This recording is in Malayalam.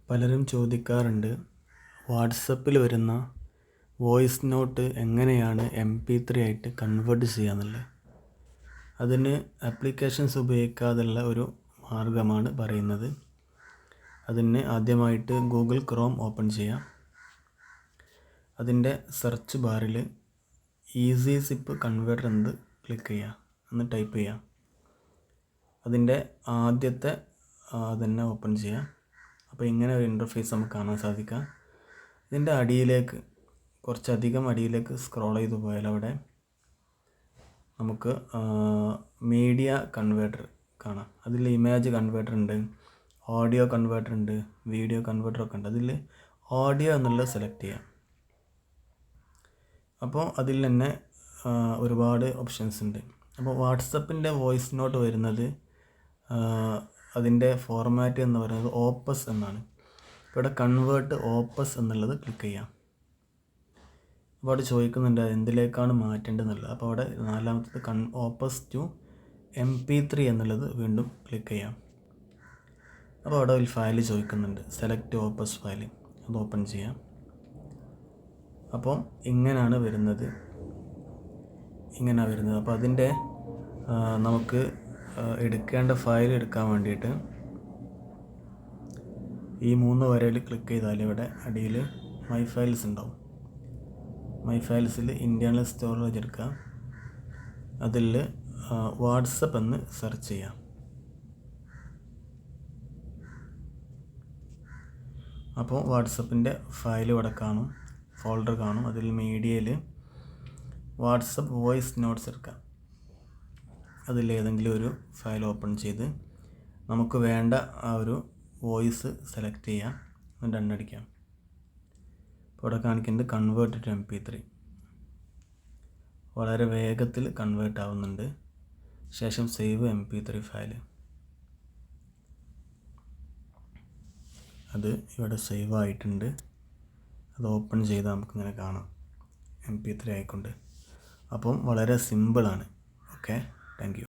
പലരും ചോദിക്കാറുണ്ട്, വാട്സപ്പിൽ വരുന്ന വോയിസ് നോട്ട് എങ്ങനെയാണ് MP3 ആയിട്ട് കൺവേർട്ട് ചെയ്യാന്നുള്ളത്. അതിന് ആപ്ലിക്കേഷൻസ് ഉപയോഗിക്കാതുള്ള ഒരു മാർഗ്ഗമാണ് പറയുന്നത്. അതിന് ആദ്യമായിട്ട് ഗൂഗിൾ ക്രോം ഓപ്പൺ ചെയ്യാം. അതിൻ്റെ സെർച്ച് ബാറിൽ ഈസി സിപ്പ് കൺവേർട്ടർ എന്ന് ക്ലിക്ക് ചെയ്യുക, എന്ന് ടൈപ്പ് ചെയ്യുക. അതിൻ്റെ ആദ്യത്തെ തന്നെ ഓപ്പൺ ചെയ്യാം. അപ്പോൾ ഇങ്ങനെ ഒരു ഇൻ്റർഫേസ് നമുക്ക് കാണാൻ സാധിക്കാം. ഇതിൻ്റെ അടിയിലേക്ക്, കുറച്ചധികം അടിയിലേക്ക് സ്ക്രോൾ ചെയ്ത് പോയാൽ അവിടെ നമുക്ക് മീഡിയ കൺവേർട്ടർ കാണാം. അതിൽ ഇമേജ് കൺവേർട്ടർ ഉണ്ട്, ഓഡിയോ കൺവേർട്ടർ ഉണ്ട്, വീഡിയോ കൺവേർട്ടർ ഒക്കെ ഉണ്ട്. അതിൽ ഓഡിയോ എന്നുള്ളത് സെലക്ട് ചെയ്യാം. അപ്പോൾ അതിൽ തന്നെ ഒരുപാട് ഓപ്ഷൻസ് ഉണ്ട്. അപ്പോൾ വാട്സപ്പിൻ്റെ വോയിസ് നോട്ട് വരുന്നത് അതിൻ്റെ ഫോർമാറ്റ് എന്ന് പറയുന്നത് ഓപ്പസ് എന്നാണ്. ഇവിടെ കൺവേർട്ട് ഓപ്പസ് എന്നുള്ളത് ക്ലിക്ക് ചെയ്യാം. അപ്പോൾ അവിടെ ചോദിക്കുന്നുണ്ട് എന്തിലേക്കാണ് മാറ്റേണ്ടതെന്നുള്ളത്. അപ്പോൾ അവിടെ നാലാമത്തത് ഓപ്പസ് ടു MP3 എന്നുള്ളത് വീണ്ടും ക്ലിക്ക് ചെയ്യാം. അപ്പോൾ അവിടെ ഒരു ഫയൽ ചോദിക്കുന്നുണ്ട്, സെലക്ട് ഓപ്പസ് ഫയൽ, അത് ഓപ്പൺ ചെയ്യാം. അപ്പോൾ ഇങ്ങനെയാണ് വരുന്നത്. അപ്പോൾ അതിൻ്റെ നമുക്ക് എടുക്കേണ്ട ഫയൽ എടുക്കാൻ വേണ്ടിയിട്ട് ഈ 3 വരയിൽ ക്ലിക്ക് ചെയ്താൽ ഇവിടെ അടിയിൽ മൈ ഫയൽസ് ഉണ്ടാവും. മൈ ഫയൽസിൽ ഇൻറ്റേർണൽ സ്റ്റോറേജ് എടുക്കുക. അതിൽ വാട്സപ്പ് എന്ന് സെർച്ച് ചെയ്യാം. അപ്പോൾ വാട്സപ്പിൻ്റെ ഫയൽ ഇവിടെ കാണും, ഫോൾഡർ കാണും. അതിൽ മീഡിയയിൽ വാട്സപ്പ് വോയിസ് നോട്ട്സ് എടുക്കാം. അതിലേതെങ്കിലും ഒരു ഫയൽ ഓപ്പൺ ചെയ്ത് നമുക്ക് വേണ്ട ആ ഒരു വോയിസ് സെലക്ട് ചെയ്യാം, ഡൺ അടിക്കാം. ഇപ്പോൾ ഇവിടെ കാണിക്കുന്നത് കൺവേർട്ട് ടു MP3. വളരെ വേഗത്തിൽ കൺവേർട്ട് ആവുന്നുണ്ട്. ശേഷം സേവ് MP3 ഫയൽ, അത് ഇവിടെ സേവ് ആയിട്ടുണ്ട്. അത് ഓപ്പൺ ചെയ്താൽ നമുക്കിങ്ങനെ കാണാം, MP3 ആയിക്കൊണ്ട്. അപ്പം വളരെ സിമ്പിളാണ്. Okay, thank you.